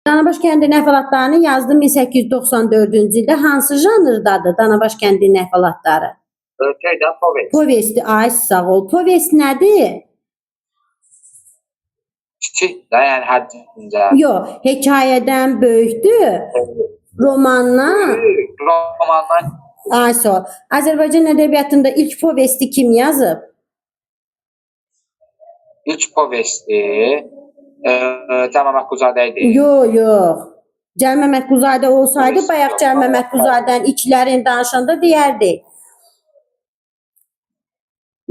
Danabaş kəndinin əhvalatlarını yazdım 1894-cü ildə. Hansı janrdadır Danabaş kəndinin əhvalatları? Povest. Povesti, ay sağ ol. Povest nədir? Kiçik də, yəni həddincə. Yox, hekayədən böyükdür. Romandan. Romandan. Ay sağ ol. Azərbaycan ədəbiyyatında ilk povesti kim yazıb? İlk povesti Cəlal Məmmədquluzadə idi. Yox. Cəlal Məmmədquluzadə olsaydı, bayaq Cəlal Məmmədquluzadənin ilklərini danışanda deyərdi.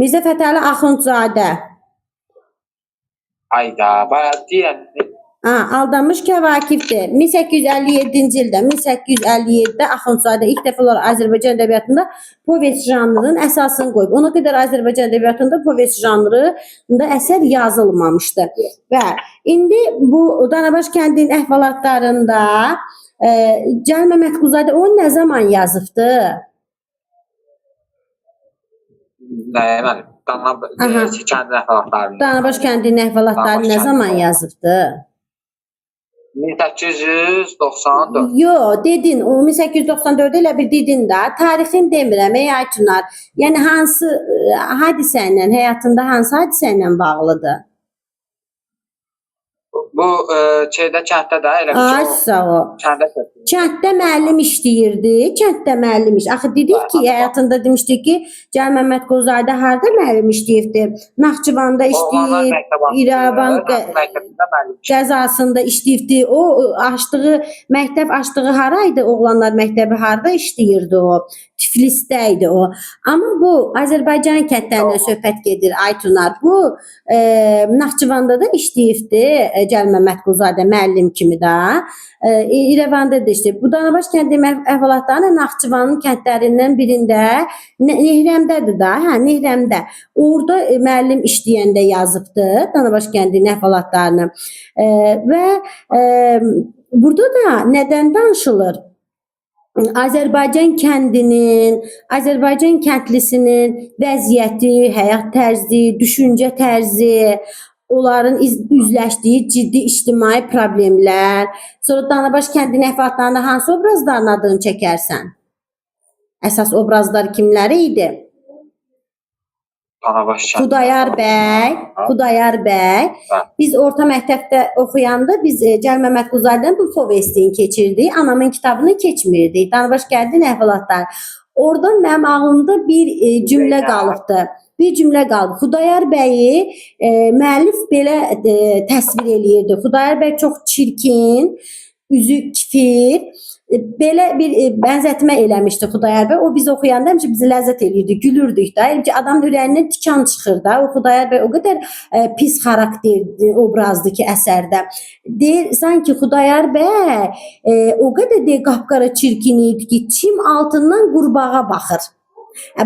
Mirzə Fətəli Axundzadə. Ayda, bayağı deyən. Aldanmış Kəvakifdir. 1857-ci ildə, 1857-də Axundzadə ilk dəfə olaraq Azərbaycan ədəbiyyatında povest janrının əsasını qoyub. Ona qədər Azərbaycan ədəbiyyatında povest janrında əsər yazılmamışdı. Və indi bu Danabaş kəndinin əhvalatlarında Cəlal Məmmədquluzadə onu nə zaman yazıbdı? Danabaş kəndinin əhvalatlarını nə zaman yazıbdı? 1894. Yox, dedin, o 1894-də elə bir dedin də, tarixini demirəm, Aytunar. Yəni hansı hadisə ilə, həyatında hansı hadisə ilə bağlıdır? Bu kənddə də elə bir Ay sağ ol. Kənddə müəllim işləyirdi. Kənddə müəllim iş. Axı dedik ki, həyatında demişdik ki, Cəlal Məmmədquluzadə harda müəllim işləyibdi? Naxçıvanda işləyib, İrəvan qəzasında işləyibdi. O məktəb açdığı haraydı? Oğlanlar məktəbi harda işləyirdi o? Tiflisdə idi o. Amma bu Azərbaycan kəndlərindən söhbət gedir Aytunar. Bu Naxçıvanda da işləyibdi Cəlal Məmmədquluzadə müəllim kimi də. İrəvanda da işləyib. Bu Danabaş kəndinin əhvalatlarını Naxçıvanın kəndlərindən birində Nehrəmdədir da, Nehrəmdə. Orada müəllim işləyəndə yazıbdı Danabaş kəndinin əhvalatlarını. Və burada da nədən danışılır? Azərbaycan kəndinin, Azərbaycan kəndlisinin vəziyyəti, həyat tərzi, düşüncə tərzi, onların üzləşdiyi ciddi ictimai problemlər. Sonra Danabaş kəndinin əhvalatlarında hansı obrazların adını çəkərsən? Əsas obrazlar kimləri idi? Xudayar bəy. Biz orta məktəbdə oxuyanda biz Cəlal Məmmədquluzadənin bu povestini keçirdik. Anamın kitabını keçmirdik. Danabaş kəndinin əhvalatları. Oradan mənim ağlımda bir cümlə qalıbdı. Xudayar bəyi müəllif belə təsvir eləyirdi. Xudayar bəy çox çirkin, üzü kifir, belə bir bənzətmə eləmişdi Xudayar bəy. O biz oxuyanda həmişə bizi ləzzət eləyirdi, gülürdük da. Həmişə adamın ürəyindən tikan çıxır da. O Xudayar bəy o qədər pis xarakterli obrazdır ki əsərdə. Deyir sanki Xudayar bəy o qədər də qapqara çirkin idi ki, çim altından qurbağa baxır.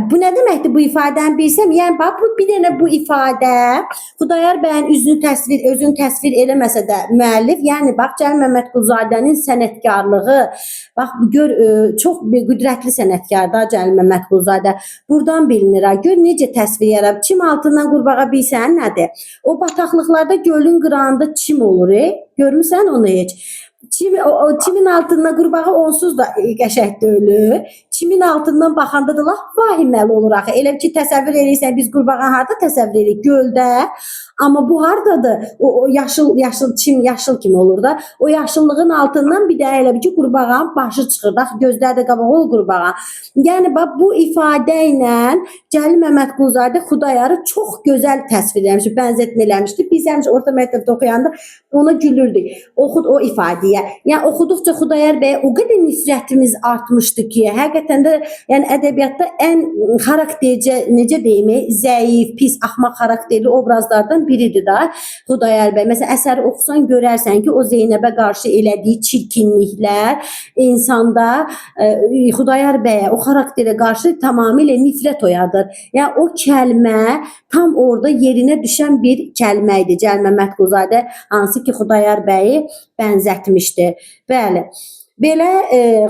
Bu nə deməkdir bu ifadəni bilsəm? Yəni bax bu bir dənə bu ifadə Xudayar bəyin özünü təsvir eləməsə də müəllif, yəni bax Cəlal Məmmədquluzadənin sənətkarlığı, bax gör çox qüdrətli sənətkardır Cəlal Məmmədquluzadə. Buradan bilinir ha. Gör necə təsvir yaradıb. Çim altından qurbağa bilsən nədir? O bataqlıqlarda gölün qırağında çim olur, görmüsən onu heç? Çimin altından qurbağa onsuz da qəşəng deyil. Çimin altından baxanda da lap vahiməli olur axı. Elə ki təsəvvür edirsən biz qurbağa harda təsəvvür edirik? Göldə. Amma bu hardadır? O yaşıl çim yaşıl kimi olur da. O yaşıllığın altından bir də elə bir ki qurbağanın başı çıxır da. Gözləri də qabağı olur qurbağa. Yəni bax bu ifadə ilə Cəlal Məmmədquluzadə Xudayarı çox gözəl təsvir etmiş, bənzətmə eləmişdi. Biz həmişə orta məktəbdə oxuyanda ona gülürdük. O ifadəyə. Yəni oxuduqca Xudayar bəyə o qədər nifrətimiz artmışdı ki, həqiqətən də yəni ədəbiyyatda ən xaraktercə necə deyim, zəif, pis, axmaq xarakterli obrazlardan biridir da Xudayar bəy. Məsələn, əsəri oxusan görərsən ki, o Zeynəbə qarşı elədiyi çirkinliklər insanda Xudayar bəyə, o xarakterə qarşı tamamilə nifrət oyadır. Yəni o kəlmə tam orada yerinə düşən bir kəlmə idi. Cəlal Məmmədquluzadə hansı ki Xudayar bəyi bənzətmişdi. Bəli. Belə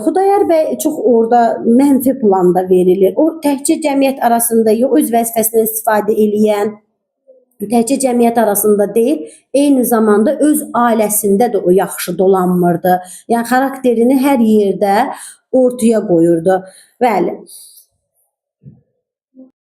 Xudayar bəy çox orada mənfi planda verilir. O təkcə cəmiyyət arasında yox, öz vəzifəsindən istifadə eləyən, təkcə cəmiyyət arasında deyil, eyni zamanda öz ailəsində də o yaxşı dolanmırdı. Yəni xarakterini hər yerdə ortaya qoyurdu. Bəli.